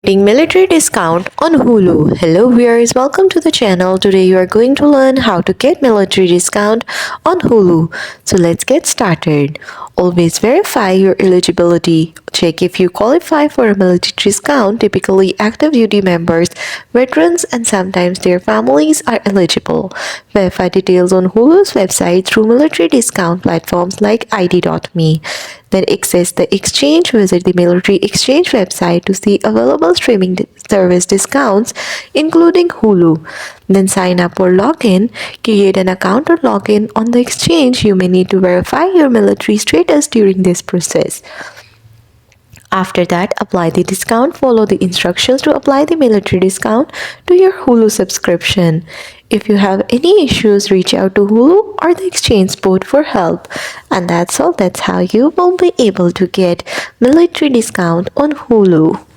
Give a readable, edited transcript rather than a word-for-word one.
Getting military discount on Hulu. Hello viewers, welcome to the channel. Today you are going to learn how to get military discount on Hulu. So let's get started. Always verify your eligibility. Check if you qualify for a military discount. Typically active duty members, veterans and sometimes their families are eligible. Verify details on Hulu's website through military discount platforms like ID.me. Then access the exchange. Visit the military exchange website to see available streaming service discounts, including Hulu. Then sign up or log in. Create an account or log in on the exchange. You may need to verify your military status during this process. After that, apply the discount. Follow the instructions to apply the military discount to your Hulu subscription. If you have any issues, reach out to Hulu or the exchange support for help. And that's all. That's how you will be able to get military discount on Hulu.